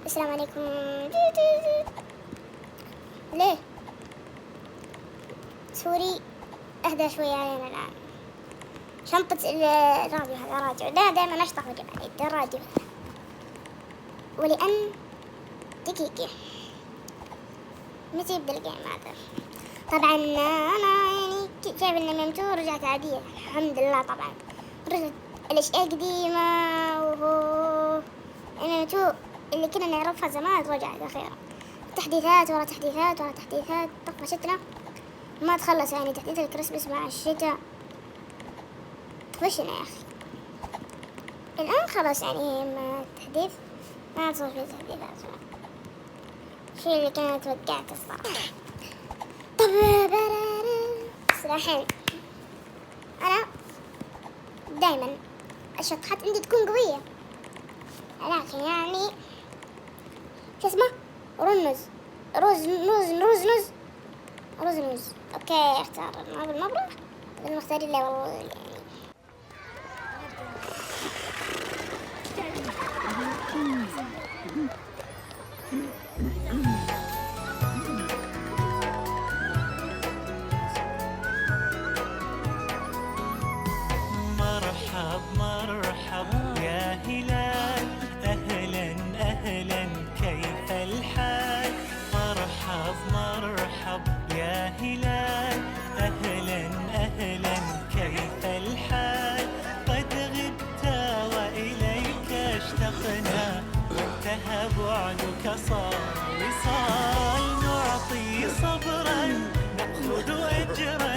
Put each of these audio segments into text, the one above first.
السلام عليكم. ليه سوري؟ اهدى شوية علينا الآن. شنطة الراديو هذا راديو، لا دائما أشطح وجب علي الراديو هذا. ولأن دقيقة متى يبدأ الجيم هذا؟ طبعا أنا يعني كيف إني نمت ورجعت عادية الحمد لله. طبعا رجعت الأشياء قديمة وهو نمت اللي كنا نعرفها زمان رجعت أخيرا. تحديثات ورا تحديثات ورا تحديثات، طفشتنا ما تخلص. يعني تحديث الكريسماس مع الشتاء طفشنا يا أخي. الآن خلاص يعني مع التحديث ما تصير في تحديثات، شيء اللي كانت توقعته الصراحة. طب بس الحين أنا دايما الشطحات عندي تكون قوية، لكن يعني شو اسمه رز نوز. اوكي اختار المبرة المختار اللي والله يعني. مرحب يا هلال، أهلا كيف الحال؟ مرحب يا هلال، أهلا كيف الحال؟ قد غبت وإليك اشتقنا، وانتهى بعدك صار وصال. نعطي صبرا نأخذ أجرا،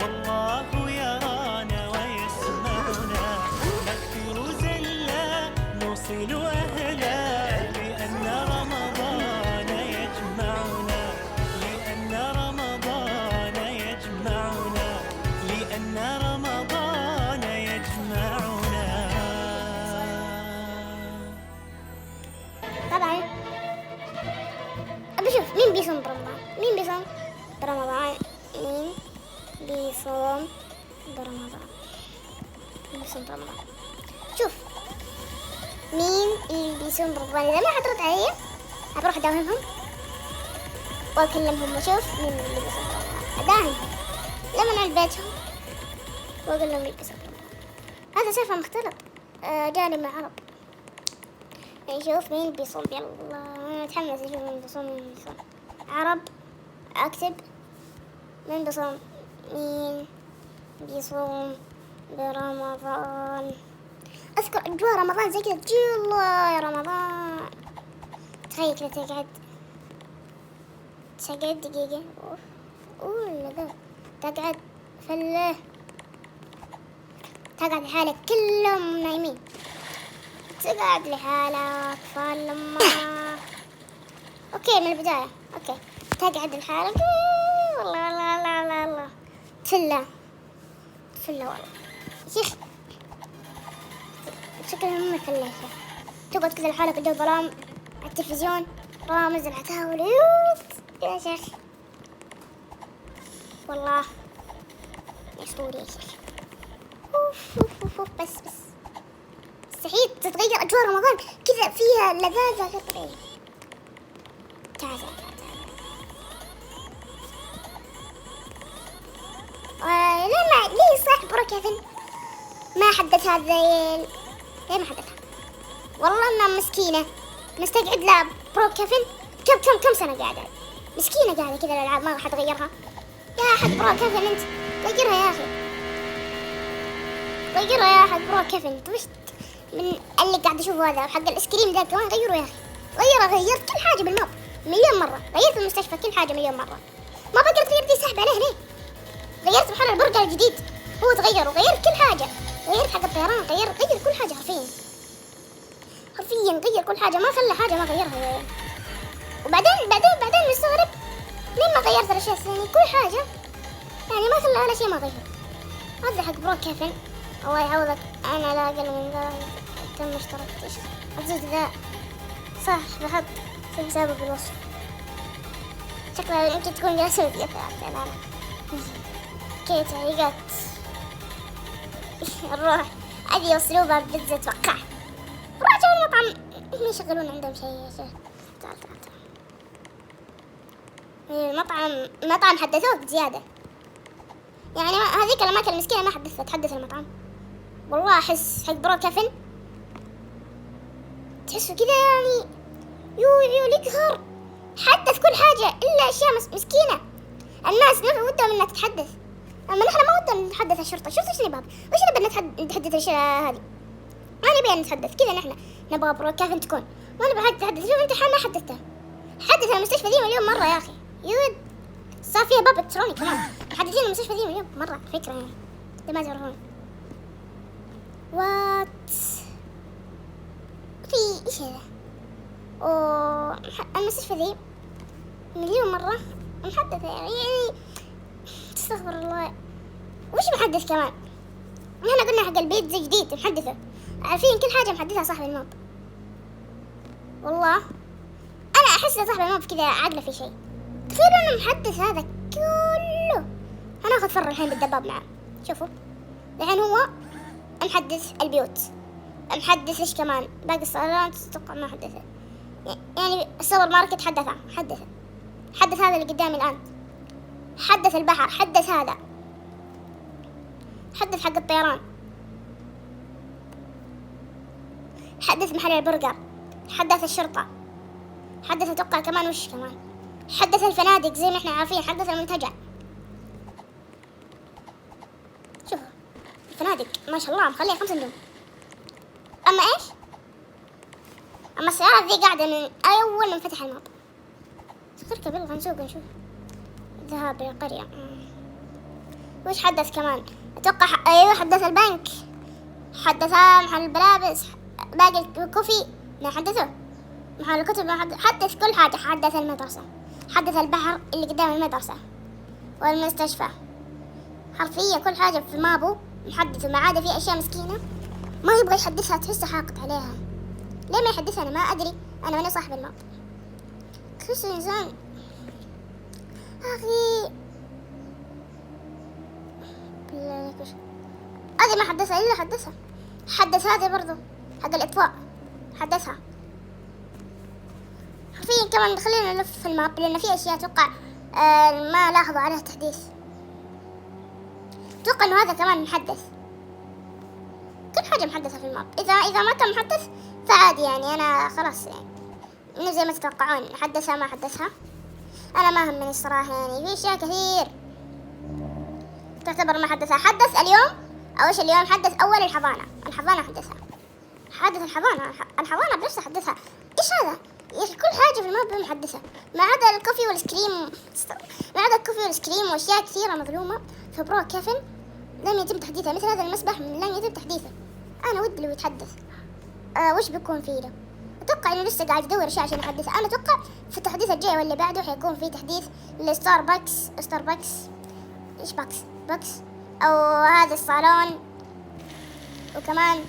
والله يرانا ويسمعنا. نكثر زلا نوصل أهلا، لأن رمضان يجمعنا، لأن رمضان يجمعنا، لأن رمضان يجمعنا. طبعا أبي أشوف مين بيصوم برمضان، مين بيصوم برمضان، مين بيصوم برمضان، شوف مين اللي بيصوم برمضان. إذا ما حد رد علي بروح أداهمهم وأكلمهم وأشوف مين اللي بيصوم برمضان. أداهمهم لما عند بيتهم وأقول لهم مين بيصوم برمضان. هذا سالفة مختلط، جاني مع عرب. نشوف مين بيصوم، يلا أنا متحمس أشوف مين بيصوم. عرب أكتب مين بيصوم برمضان. أذكر أجواء رمضان زي كذا، الله يا رمضان. تخيل كذا تقعد دقيقة تقعد فله، تقعد لحالك كلهم نايمين، تقعد لحالك فلما اوكي من البداية. اوكي تقعد لحالك والله تفله والله شيخ، شكلها ما فله. تقعد كذا لحالك قدام ظلام على التلفزيون، رامز العتاول يا شيخ والله يا اسطوري يا شيخ. بس مستحيل تتغير أجواء رمضان كذا، فيها لذاذة غير طبيعية. تعال ليه صاحب كيفن ما حدث هذا ليه ما حدثها؟ والله انها مسكينة نستقعد لها برو كيفن كم سنة قاعدة مسكينة قاعدة كذا الألعاب ما حد غيرها. يا أحد برو كيفن انت غيرها يا أخي، غيرها يا أحد برو كيفن. طفشت من اللي قاعد أشوفه هذا حق الإسكريم ذا كمان. غيره يا أخي، غيرت كل حاجة بالماب مليون مرة، غيرت المستشفى كل حاجة مليون مرة. ما بقدر تغير دي سحب عليه ليه؟ غيرت محل البرجر الجديد هو تغير، وغيرت كل حاجة، غيرت حق الطيران، غير كل حاجة حرفيا غير كل حاجة، ما خلى حاجة ما غيرها. وبعدين مستغرب ليه ما غيرت الأشياء الثانية كل حاجة، يعني ما خلى ولا شيء ما غير. هذا حق برو كيفن الله يعوضك. أنا لا أقل من ذا تم اشتركتش الزوج ذا صح بحط في حسابه بالوصف. شكلها يمكن تكون جالسة يا أنا كي تعليقات نروح أبي يوصلوها ببيتزا أتوقع. روح أشوف المطعم ما يشغلون عندهم شيء. تعال. المطعم حدثوك زيادة يعني. هذيك الأماكن المسكينة ما حدثت، تحدث المطعم. والله أحس حق برو كافن تحسوا كذا يعني يقهر، حدث كل حاجة إلا أشياء مسكينة. الناس ودهم إنك تتحدث، أما نحن ما ودنا نتحدث. الشرطة إيش نبغى؟ وش نبغى نتحدث الأشياء هذه؟ ما نبغى نتحدث كذا. نحن نبغى برو كافن تكون، ما نبغى حد تحدث. شوف أنت ما حدثته. حدث المستشفى ذي مليون مرة يا أخي. صار فيها باب إلكتروني كمان. محدثين المستشفى ذي مليون مرة، فكرة يعني ما تعرفون. في إيش هذا؟ المستشفى ذي مليون مرة محدثة يعني استغفر الله. وش محدث كمان؟ نحن قلنا حق البيت زي جديد محدثة، عارفين كل حاجة محدثها صاحب الماب. والله أنا أحس صاحب الماب كذا عاقلة في شيء. تخيلوا إنه محدث هذا كله. هناخذ فر الحين بالدباب معه. شوفوا الحين هو محدث البيوت، محدث إيش كمان باقي الصالونات أتوقع ما حدثه. يعني السوبر ماركت حدث هذا اللي قدامي الآن، حدث البحر، حدث هذا، حدث حق الطيران، حدث محل البرجر، حدث الشرطة، حدث أتوقع كمان وش كمان، حدث الفنادق زي ما احنا عارفين، حدث المنتجع. شوفوا الفنادق ما شاء الله مخليها 5 نجوم. أما إيش؟ أما السيارات ذي قاعدة من أول ما فتح الماب. تركب يلا نسوق نشوف. ذهاب للقرية. وش حدث كمان؟ أتوقع أيوه حدث البنك، حدث محل الملابس، باقي الكوفي ما حدثه، محل الكتب ما حدث كل حاجة. حدث المدرسة، حدث البحر اللي قدام المدرسة والمستشفى. حرفيا كل حاجة في مابو محدثة، ما عدا في أشياء مسكينة ما يبغى يحدثها، تحسه حاقد عليها. ليه ما يحدثها؟ أنا ما أدري، أنا ماني صاحب الماب. كيف الإنسان أخي بالله لك. هذه ما حدثها إلا حدث هذه برضو حق الإطفاء حدثها. حرفيا كمان خلينا نلف في الماب لأن في أشياء أتوقع ما لاحظوا عليها تحديث. أتوقع إنه هذا كمان محدث، كل حاجة محدثة في الماب. إذا ما كان محدث فعادي يعني، أنا خلاص يعني إنه زي ما تتوقعون حدثها ما حدثها أنا ما همني الصراحة. يعني في أشياء كثير تعتبر ما حدثها. حدث اليوم أو إيش اليوم حدث أول الحضانة حدثها، حدث الحضانة بنفسها حدثها. إيش هذا؟ يا أخي كل حاجة في الماب محدثة ما عدا الكوفي والسكريم وأشياء كثيرة مظلومة في برو كافن لم يتم تحديثها. مثل هذا المسبح لم يتم تحديثه. أنا ودي لو يتحدث. وش بيكون فيه له؟ أتوقع إنه لسه قاعد يدور أشياء عشان يحدثها. أنا أتوقع في التحديث الجاي واللي بعده حيكون فيه تحديث لستاربكس إيش باكس أو هذا الصالون، وكمان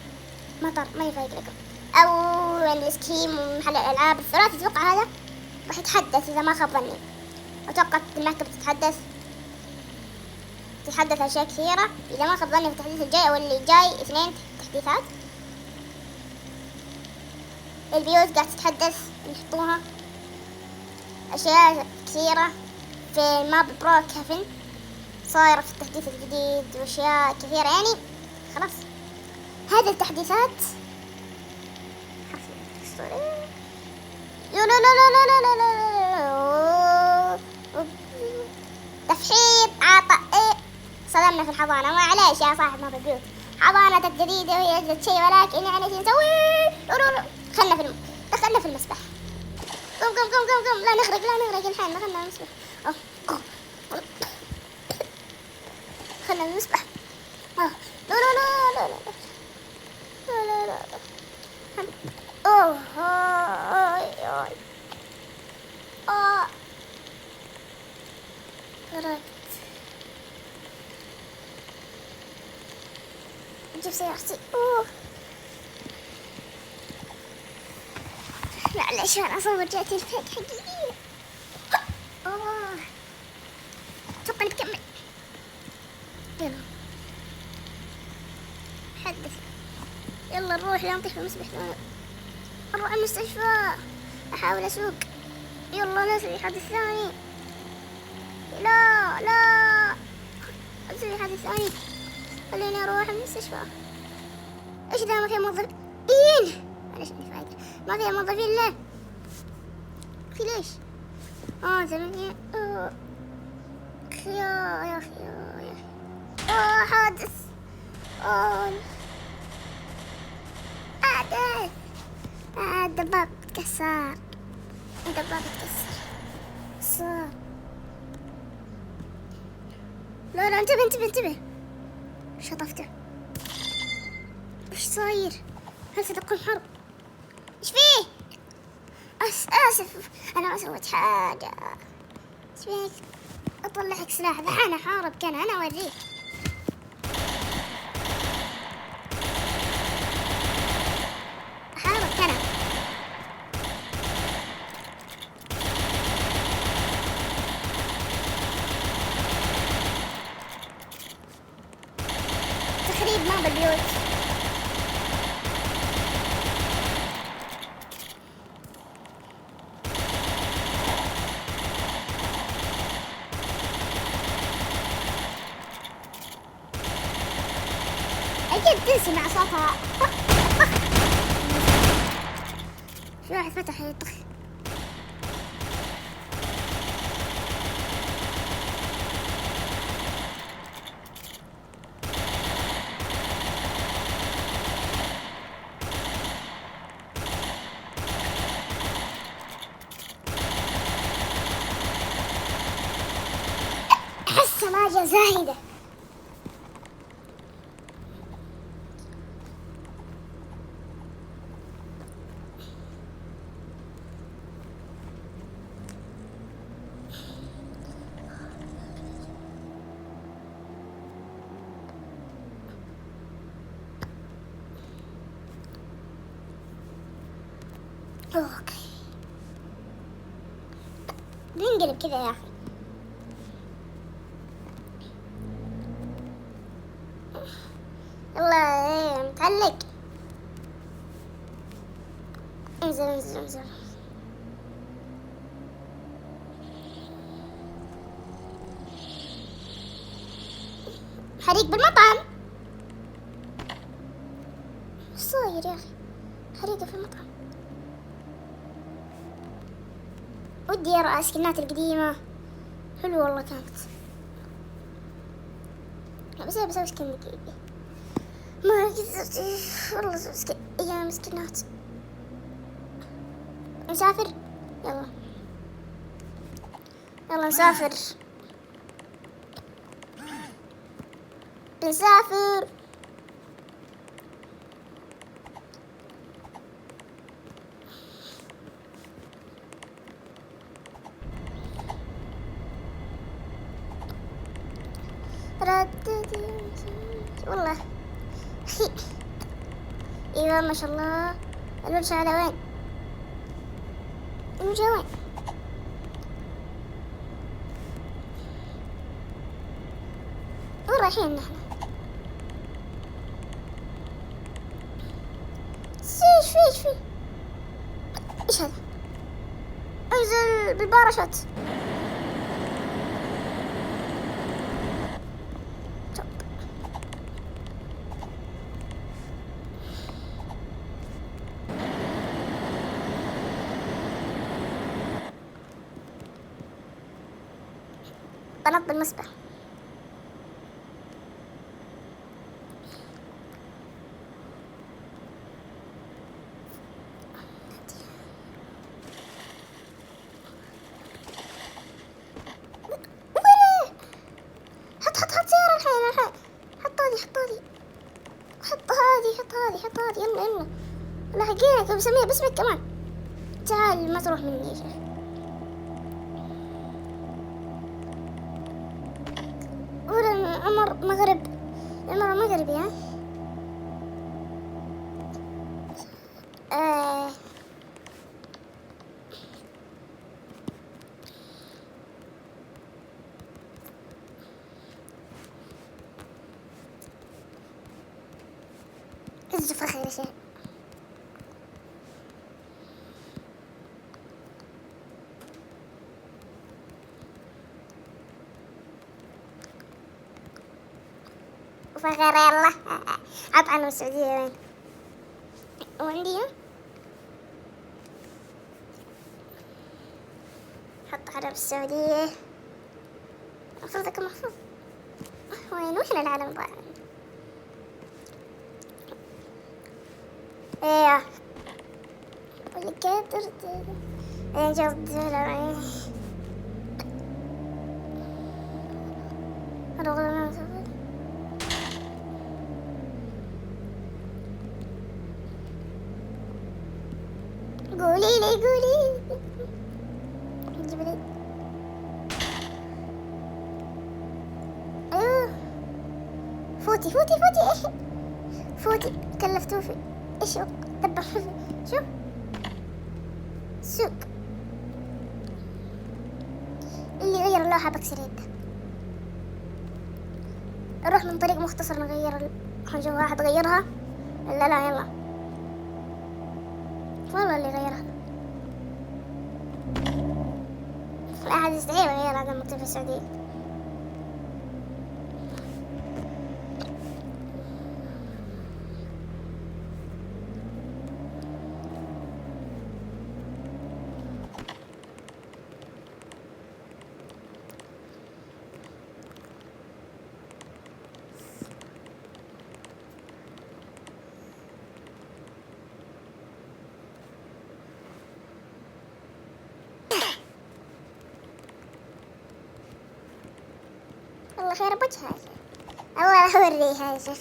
مطر ما يفرق لكم، أو السكريم ومحل الألعاب الثلاث. أتوقع هذا راح يتحدث إذا ما خاب ظني. أتوقع المكتبة تتحدث أشياء كثيرة إذا ما خاب ظني. في التحديث الجاي أو اللي جاي 2 تحديثات. البيوت قاعد تتحدث يحطوها أشياء كثيرة في ماب برو كافن صايرة في التحديث الجديد وأشياء كثيرة يعني خلاص. هذه التحديثات تفحيط عطاء. صدمنا في الحضانة، ما عليش يا صاحب ماب البيوت، حضانتك جديدة وهي أجدد شيء، ولكن يعني نسوي دخلنا في المسبح. قم لا نغرق الحين. دخلنا المسبح. دخلنا المسبح. لا غرقت. نجيب سيارتي. معلش أنا أصور جاتي الفيك حقيقية. أتوقع نكمل. يلا حدث، يلا نروح لا نطيح في المسبح. أروح المستشفى، أحاول أسوق. يلا لا أسوي حادث ثاني، لا لا أسوي حادث ثاني، خليني أروح المستشفى. إيش ذا ما فيها موظفين؟ معلش إني فايقة، ما فيها موظفين ليه؟ أخي ليش؟ ثمانية. يا أخي يا أخي حادث. حادث. الدباب تكسر، الدباب تكسر صار. لا لا انتبه انتبه انتبه، شطفته. وش صاير؟ هل ستقوم حرب؟ ايش فيه؟ اسف انا ما سويت حاجة. ايش فيك؟ اطلعك سلاح ذحين احارب كان انا اوريك. احارب كان تخريب ما بالبيوت. أكيد تسمع صوتها. في واحد فتح يطخ. أحس ماجة زايدة. اوكي بنقلب كذا يا اخي. يلا متعلق. انزل انزل انزل. حريق بالمطعم. ايش صاير يا اخي؟ حريقة في المطعم. ودي أرى السكنات القديمة، حلوة والله كانت. بس أنا بسوي سكن دقيقة، ما قدرت والله أسوي سكن. أيام سكنات. نسافر يلا يلا نسافر نسافر. والله أخي ايوه ما شاء الله. الوجه على وين؟ الوجه وين؟ وين رايحين نحن؟ ايش في ايش في؟ ايش هذا؟ انزل بالباراشوت. بنط بالمسبح. حط سيارة الحين. حط هذه يلا لاحقينك. بسميها باسمك كمان. تعال ما تروح مني يا شيخ. عمر مغربي ها. الزفرة خير شيء. نشوفها خير يلا. عط عنه السعودية وين. وعندي حط علم السعودية. المفروض أكون محفوظ. وين وين العلم ضاع؟ ايه اللي كاترت جد قولي لي جبريل. ايوه فوتي ايش فوتي كلفتوه في ايش دبح شوف سوق اللي غير اللوحة بكسر يده. نروح من طريق مختصر نغير نشوف واحد غيرها. لا يلا والله اللي غيرها لا أحد يستحيل غير هذا المكتوب في السعودية. والله خير بوجهها الله أوريها يا شيخ.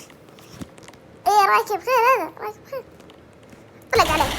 ايه راكب خير هذا راكب خير طلق عليه.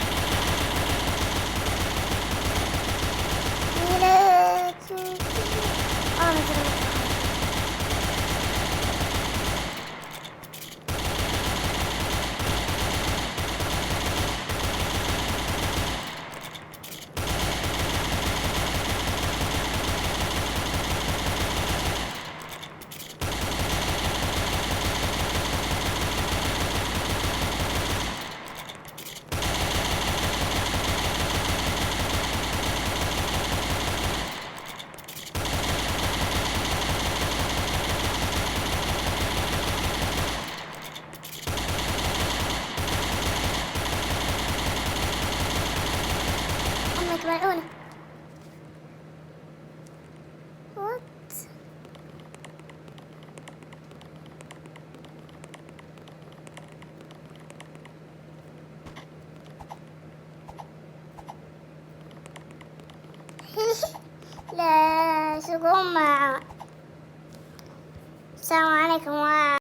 أمك ملعونة. وات لا شو قوم. السلام عليكم.